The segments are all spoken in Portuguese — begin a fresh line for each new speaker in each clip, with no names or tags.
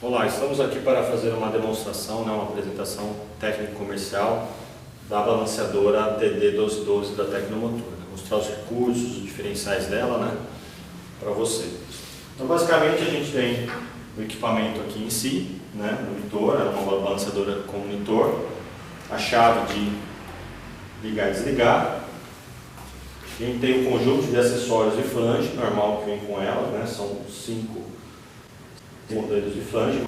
Olá, estamos aqui para fazer uma demonstração, uma apresentação técnico-comercial da balanceadora TD1212 da Tecnomotor. Mostrar os recursos, os diferenciais dela, para você. Então, basicamente, a gente tem o equipamento aqui em si, monitor, é uma balanceadora com monitor, a chave de ligar e desligar. A gente tem um conjunto de acessórios de flange, normal que vem com ela, são 5 modelos de flange.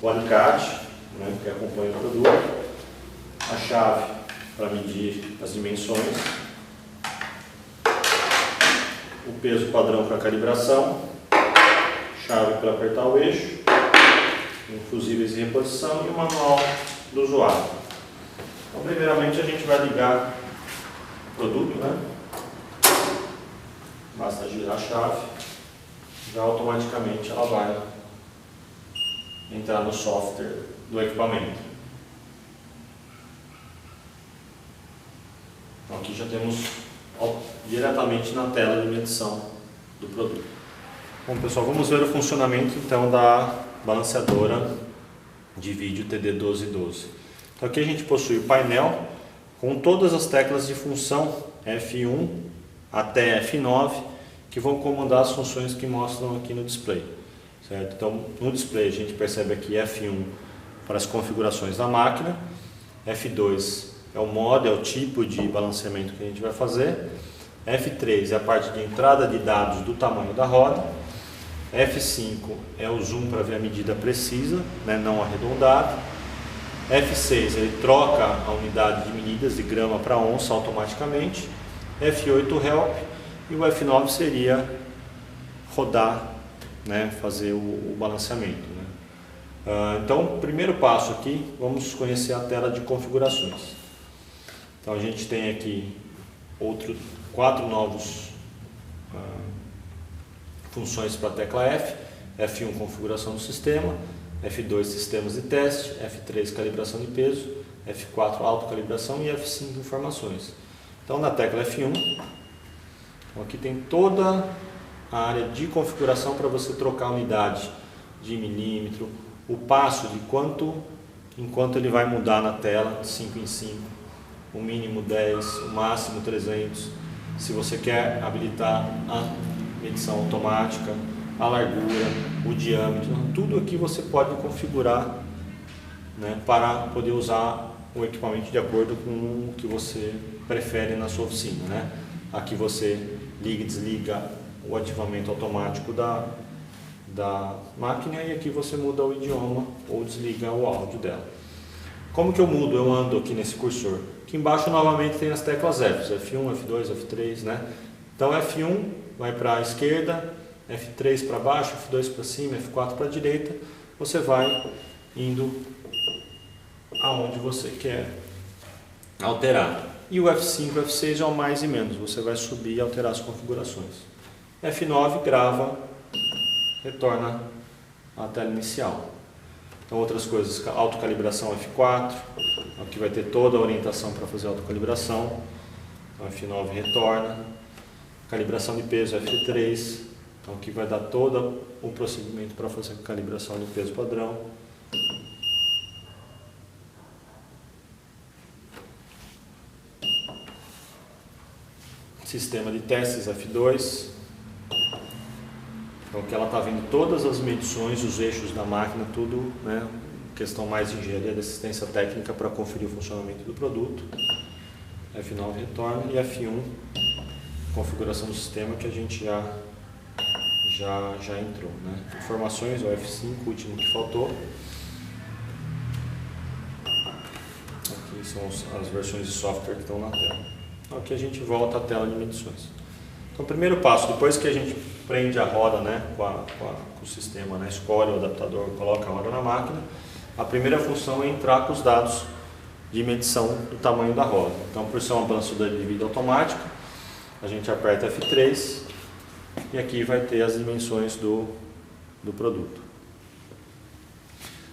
O alicate, que acompanha o produto. A chave para medir as dimensões. O peso padrão para calibração. Chave para apertar o eixo. Fusíveis de reposição e o manual do usuário. Então, primeiramente, a gente vai ligar o produto, Basta girar a chave, já automaticamente ela vai entrar no software do equipamento. Então, aqui já temos diretamente na tela de medição do produto. Bom, pessoal, vamos ver o funcionamento então da balanceadora de vídeo TD1212. Então, aqui a gente possui o painel com todas as teclas de função F1 até F9 que vão comandar as funções que mostram aqui no display, certo? Então, no display a gente percebe aqui F1 para as configurações da máquina, F2 é o modo, é o tipo de balanceamento que a gente vai fazer, F3 é a parte de entrada de dados do tamanho da roda, F5 é o zoom para ver a medida precisa, não arredondada, F6 ele troca a unidade de medidas de grama para onça automaticamente, F8 help e o F9 seria rodar, fazer o balanceamento. Então, primeiro passo aqui, vamos conhecer a tela de configurações. Então, a gente tem aqui 4 novos funções para a tecla F, F1 configuração do sistema, F2 sistemas de teste, F3 calibração de peso, F4 autocalibração e F5 informações. Então, na tecla F1, aqui tem toda a área de configuração para você trocar a unidade de milímetro, o passo de enquanto ele vai mudar na tela, de 5 em 5, o mínimo 10, o máximo 300, se você quer habilitar a medição automática, a largura, o diâmetro, tudo aqui você pode configurar para poder usar o equipamento de acordo com o que você prefere na sua oficina. Aqui você liga e desliga o ativamento automático da máquina e aqui você muda o idioma ou desliga o áudio dela. Como que eu mudo? Eu ando aqui nesse cursor. Aqui embaixo novamente tem as teclas Fs, F1, F2, F3, Então F1 vai para a esquerda, F3 para baixo, F2 para cima, F4 para a direita. Você vai indo aonde você quer alterar. E o F5 e o F6 é o mais e menos, você vai subir e alterar as configurações. F9 grava, retorna à tela inicial. Então, outras coisas, autocalibração F4, aqui vai ter toda a orientação para fazer autocalibração. Então, F9 retorna, calibração de peso F3, então aqui vai dar todo o procedimento para fazer a calibração do peso padrão. Sistema de testes F2, então que ela está vendo todas as medições, os eixos da máquina, tudo, questão mais de engenharia de assistência técnica para conferir o funcionamento do produto. F9 retorna e F1, configuração do sistema que a gente já entrou. Informações, o F5, o último que faltou. Aqui são as versões de software que estão na tela. Aqui a gente volta à tela de medições. Então, o primeiro passo, depois que a gente prende a roda com o sistema, escolhe o adaptador, coloca a roda na máquina, a primeira função é entrar com os dados de medição do tamanho da roda. Então, por ser uma balanceadora de vídeo automática, a gente aperta F3 e aqui vai ter as dimensões do produto.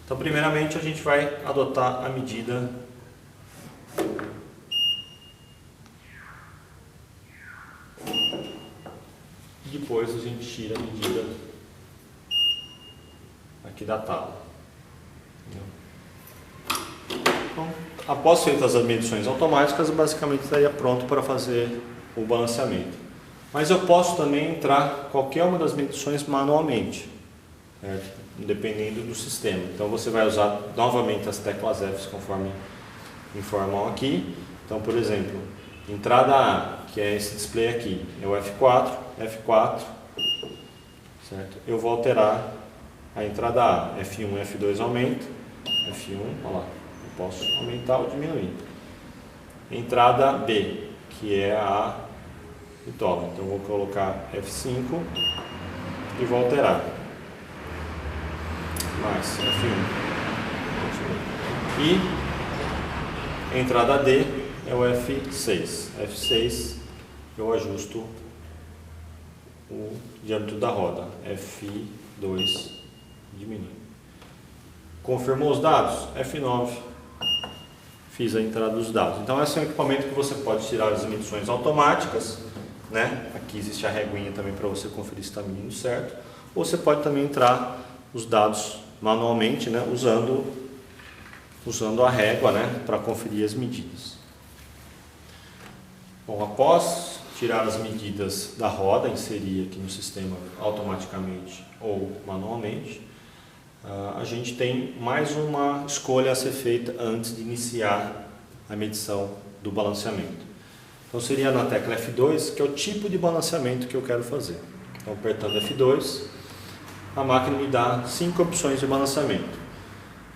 Então, primeiramente, a gente vai adotar a medida depois a gente tira a medida aqui da tábua. Então, após feitas as medições automáticas, basicamente estaria pronto para fazer o balanceamento. Mas eu posso também entrar qualquer uma das medições manualmente, certo? Dependendo do sistema. Então você vai usar novamente as teclas F conforme informam aqui. Então, por exemplo, entrada A, que é esse display aqui, é o F4, certo? Eu vou alterar a entrada A, F1, F2 aumenta, F1, olha lá, eu posso aumentar ou diminuir. Entrada B, que é a e toggle. Então eu vou colocar F5 e vou alterar. Mais F1. E entrada D é o F6. F6 eu ajusto o diâmetro da roda. F2 diminui. Confirmou os dados? F9. Fiz a entrada dos dados. Então esse é um equipamento que você pode tirar as medições automáticas, né? Aqui existe a reguinha também para você conferir se está medindo certo. Ou você pode também entrar os dados manualmente, né? Usando a régua, né? Para conferir as medidas. Bom, após tirar as medidas da roda, inserir aqui no sistema automaticamente ou manualmente, a gente tem mais uma escolha a ser feita antes de iniciar a medição do balanceamento. Então seria na tecla F2, que é o tipo de balanceamento que eu quero fazer. Então apertando F2, a máquina me dá 5 opções de balanceamento.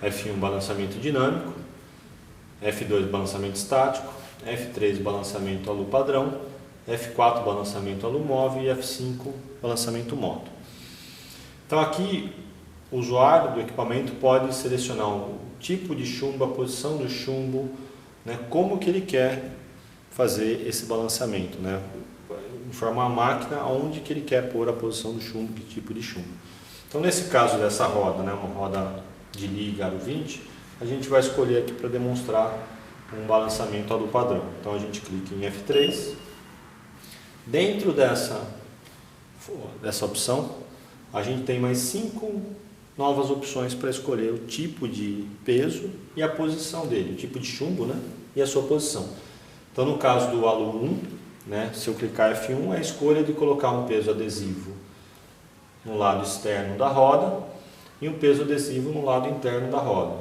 F1 balanceamento dinâmico, F2 balanceamento estático, F3 balanceamento alu padrão, F4 balanceamento alu móvel e F5 balanceamento moto. Então aqui o usuário do equipamento pode selecionar o tipo de chumbo, a posição do chumbo, né, como que ele quer fazer esse balanceamento, né, informar a máquina aonde que ele quer pôr a posição do chumbo, que tipo de chumbo. Então nesse caso dessa roda, né, uma roda de liga aro 20, a gente vai escolher aqui para demonstrar um balanceamento alu padrão. Então a gente clica em F3. Dentro dessa opção, a gente tem mais 5 novas opções para escolher o tipo de peso e a posição dele, o tipo de chumbo, né, e a sua posição. Então no caso do alu 1, né, se eu clicar F1, é a escolha de colocar um peso adesivo no lado externo da roda e um peso adesivo no lado interno da roda.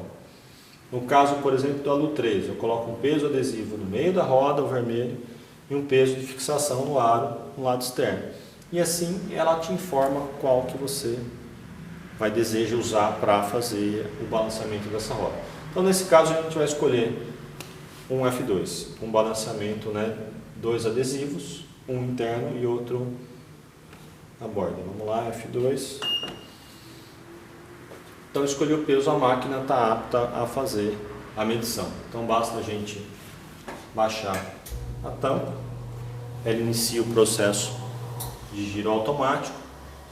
No caso, por exemplo, do alu 3, eu coloco um peso adesivo no meio da roda, o vermelho, e um peso de fixação no aro, no lado externo. E assim ela te informa qual que você deseja usar para fazer o balanceamento dessa roda. Então nesse caso a gente vai escolher um F2, um balanceamento, né, 2 adesivos, um interno e outro na borda. Vamos lá, F2. Então escolhi o peso, a máquina está apta a fazer a medição. Então basta a gente baixar a tampa, ela inicia o processo de giro automático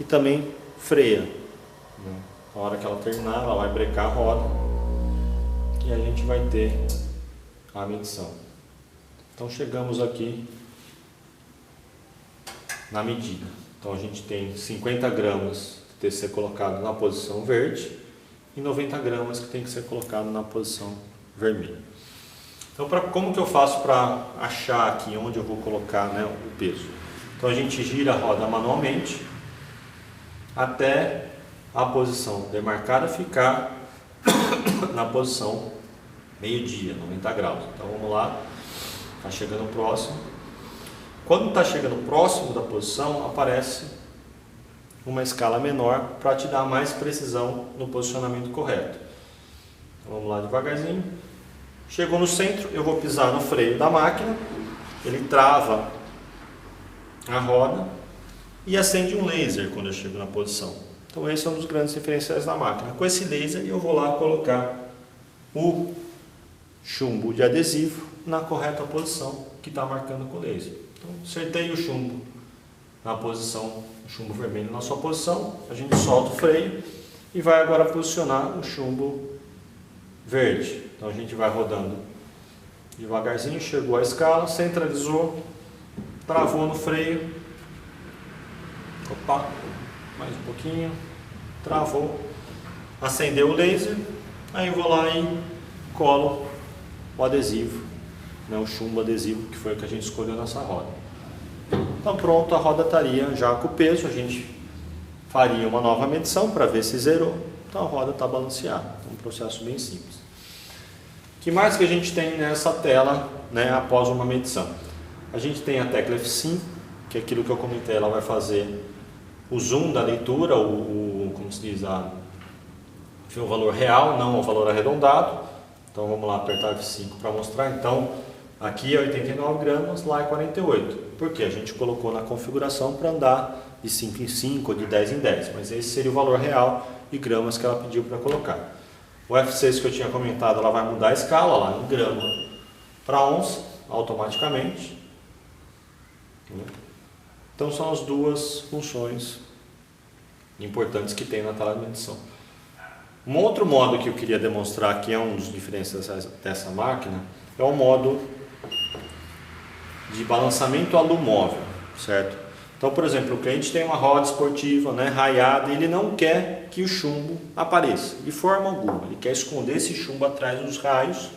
e também freia. Na hora que ela terminar, ela vai brecar a roda e a gente vai ter a medição. Então chegamos aqui na medida. Então a gente tem 50 gramas que tem que ser colocado na posição verde e 90 gramas que tem que ser colocado na posição vermelha. Então como que eu faço para achar aqui onde eu vou colocar, né, o peso? Então a gente gira a roda manualmente até a posição demarcada ficar na posição meio-dia, 90 graus. Então vamos lá, está chegando próximo. Quando está chegando próximo da posição, aparece uma escala menor para te dar mais precisão no posicionamento correto. Então vamos lá devagarzinho. Chegou no centro, eu vou pisar no freio da máquina, ele trava a roda e acende um laser quando eu chego na posição. Então esse é um dos grandes diferenciais da máquina. Com esse laser eu vou lá colocar o chumbo de adesivo na correta posição que está marcando com o laser. Então acertei o chumbo na posição, o chumbo vermelho na sua posição, a gente solta o freio e vai agora posicionar o chumbo verde. Então a gente vai rodando devagarzinho, chegou à escala, centralizou, travou no freio, opa, mais um pouquinho, travou acender o laser, aí eu vou lá e colo o adesivo, né, o chumbo adesivo, que foi o que a gente escolheu nessa roda. Então pronto, a roda estaria já com o peso, a gente faria uma nova medição para ver se zerou. Então a roda está balanceada, é um processo bem simples. O que mais que a gente tem nessa tela, né, após uma medição? A gente tem a tecla F5, que é aquilo que eu comentei, ela vai fazer o zoom da leitura, como se diz, o valor real, não o valor arredondado. Então vamos lá apertar F5 para mostrar. Então aqui é 89 gramas, lá é 48. Por quê? A gente colocou na configuração para andar de 5 em 5 ou de 10 em 10, mas esse seria o valor real e gramas que ela pediu para colocar. O F6 que eu tinha comentado, ela vai mudar a escala lá em grama para onça automaticamente. Então são as duas funções importantes que tem na tela de medição. Um outro modo que eu queria demonstrar, que é um dos diferenciais dessa máquina, é o modo de balançamento alumóvel, certo? Então, por exemplo, o cliente tem uma roda esportiva, né, raiada, e ele não quer que o chumbo apareça, de forma alguma. Ele quer esconder esse chumbo atrás dos raios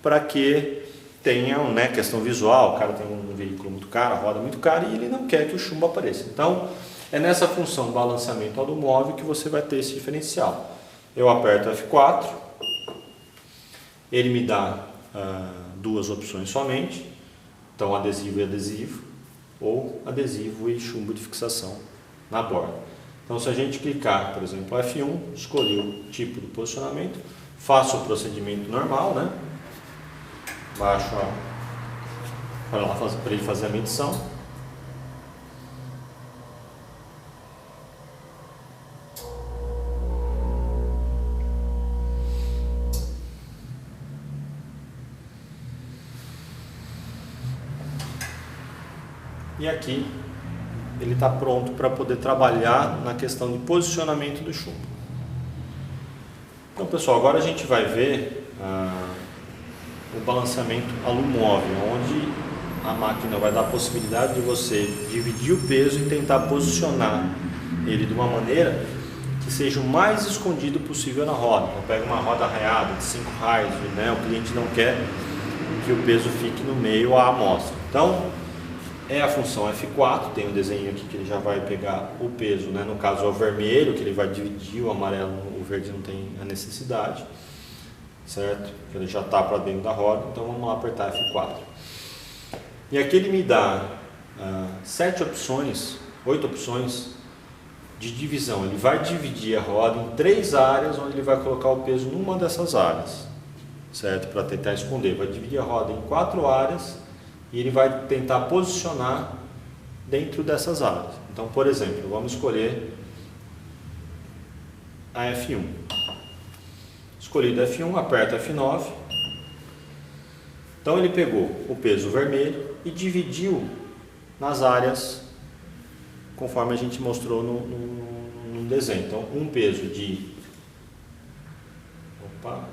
para que tenha, né, questão visual. O cara tem um veículo muito caro, a roda muito cara, e ele não quer que o chumbo apareça. Então, é nessa função balanceamento alumóvel que você vai ter esse diferencial. Eu aperto F4, ele me dá duas opções somente, então adesivo e adesivo, ou adesivo e chumbo de fixação na borda. Então se a gente clicar, por exemplo, F1, escolhi o tipo de posicionamento, faço o procedimento normal, né? Baixo para ele fazer a medição. E aqui ele está pronto para poder trabalhar na questão de posicionamento do chumbo. Então pessoal, agora a gente vai ver o balanceamento alumóvel, onde a máquina vai dar a possibilidade de você dividir o peso e tentar posicionar ele de uma maneira que seja o mais escondido possível na roda. Então pega uma roda raiada de 5 raios, né? O cliente não quer que o peso fique no meio à amostra. Então é a função F4, tem um desenho aqui que ele já vai pegar o peso, né? No caso é o vermelho, que ele vai dividir, o amarelo, o verde não tem a necessidade, certo? Ele já está para dentro da roda, então vamos lá apertar F4. E aqui ele me dá 8 opções de divisão. Ele vai dividir a roda em 3 áreas, onde ele vai colocar o peso numa dessas áreas, certo? Para tentar esconder. Vai dividir a roda em 4 áreas, e ele vai tentar posicionar dentro dessas áreas. Então, por exemplo, vamos escolher a F1. Escolhido F1, aperta F9. Então ele pegou o peso vermelho e dividiu nas áreas conforme a gente mostrou no desenho. Então, um peso de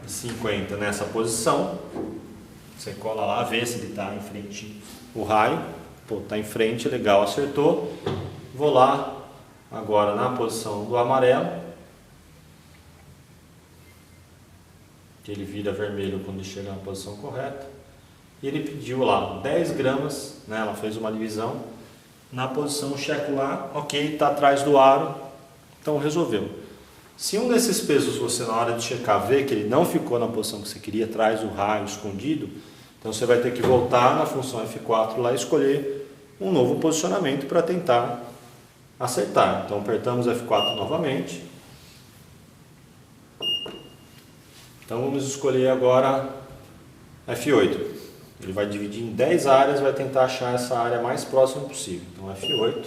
50 nessa posição. Você cola lá, vê se ele está em frente o raio. Pô, está em frente, legal, acertou. Vou lá agora na posição do amarelo, que ele vira vermelho quando chega na posição correta. E ele pediu lá 10 gramas, né? Ela fez uma divisão. Na posição, checo lá, ok, está atrás do aro, então resolveu. Se um desses pesos você na hora de checar vê que ele não ficou na posição que você queria, atrás do raio escondido, então você vai ter que voltar na função F4 lá e escolher um novo posicionamento para tentar acertar. Então apertamos F4 novamente. Então vamos escolher agora F8. Ele vai dividir em 10 áreas, vai tentar achar essa área mais próxima possível. Então F8.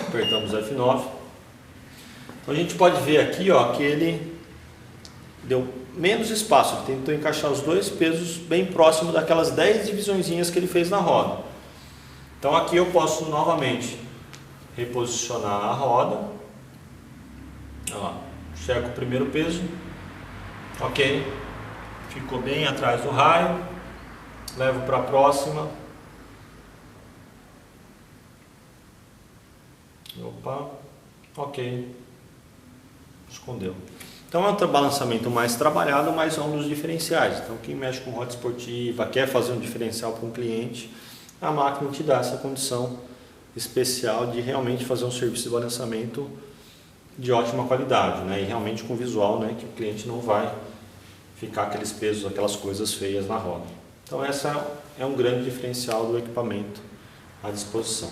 Apertamos F9. Então a gente pode ver aqui, ó, que ele deu menos espaço, ele tentou encaixar os dois pesos bem próximo daquelas 10 divisõezinhas que ele fez na roda. Então aqui eu posso novamente reposicionar a roda. Olha lá, checo o primeiro peso, ok, ficou bem atrás do raio, levo para a próxima. Opa, ok. Escondeu. Então é um balanceamento mais trabalhado, mas é um dos diferenciais. Então quem mexe com roda esportiva, quer fazer um diferencial para um cliente, a máquina te dá essa condição especial de realmente fazer um serviço de balanceamento de ótima qualidade, né? E realmente com visual, né? Que o cliente não vai ficar aqueles pesos, aquelas coisas feias na roda. Então essa é um grande diferencial do equipamento à disposição.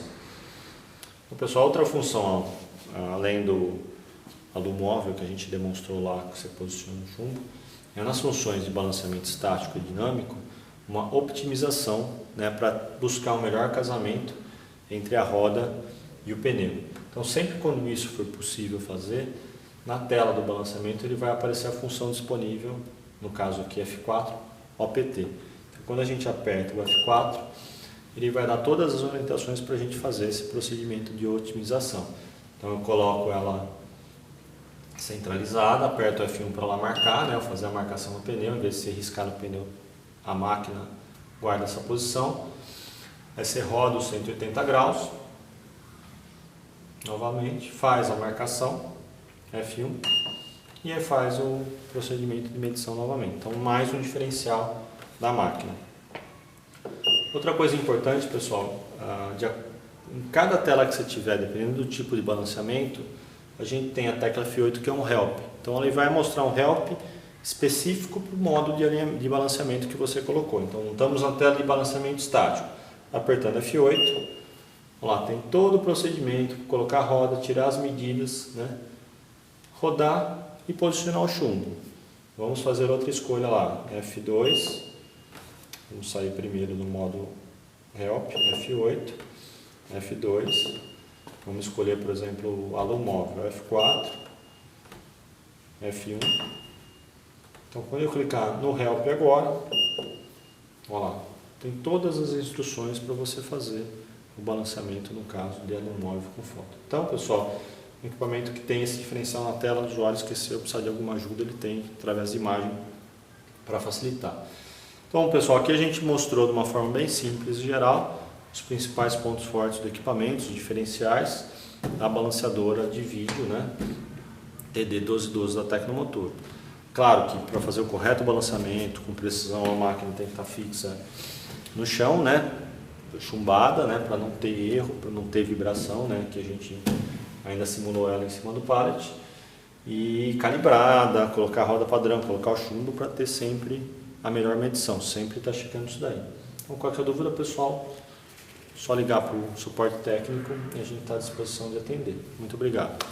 Então, pessoal, outra função, além do móvel que a gente demonstrou lá, que você posiciona no chumbo, é nas funções de balanceamento estático e dinâmico, uma optimização, né, para buscar um melhor casamento entre a roda e o pneu. Então sempre quando isso for possível fazer, na tela do balanceamento ele vai aparecer a função disponível, no caso aqui F4, OPT. Então, quando a gente aperta o F4, ele vai dar todas as orientações para a gente fazer esse procedimento de otimização. Então eu coloco ela centralizada, aperto o F1 para ela marcar, né, fazer a marcação no pneu, em vez de ser riscar no pneu, a máquina guarda essa posição. Aí você roda os 180 graus, novamente, faz a marcação, F1, e aí faz o procedimento de medição novamente. Então mais um diferencial da máquina. Outra coisa importante, pessoal, em cada tela que você tiver, dependendo do tipo de balanceamento, a gente tem a tecla F8 que é um help. Então ele vai mostrar um help específico para o modo de balanceamento que você colocou. Então estamos na tela de balanceamento estático, apertando F8, lá tem todo o procedimento, colocar a roda, tirar as medidas, né? Rodar e posicionar o chumbo. Vamos fazer outra escolha lá, F2, vamos sair primeiro no modo help, F8, F2, vamos escolher, por exemplo, o halo móvel, F4, F1. Então, quando eu clicar no help agora, olha lá, tem todas as instruções para você fazer o balanceamento, no caso de halo móvel com foto. Então, pessoal, um equipamento que tem esse diferencial na tela, o usuário esqueceu, precisar de alguma ajuda, ele tem através de imagem para facilitar. Então, pessoal, aqui a gente mostrou de uma forma bem simples e geral os principais pontos fortes do equipamento, os diferenciais da balanceadora de vídeo, né, TD1212 da Tecnomotor. Claro que para fazer o correto balanceamento, com precisão, a máquina tem que estar fixa no chão, né, chumbada, né, para não ter erro, para não ter vibração, né, que a gente ainda simulou ela em cima do pallet, e calibrada, colocar a roda padrão, colocar o chumbo para ter sempre a melhor medição, sempre está checando isso daí. Então, qualquer dúvida, pessoal, só ligar para o suporte técnico e a gente está à disposição de atender. Muito obrigado.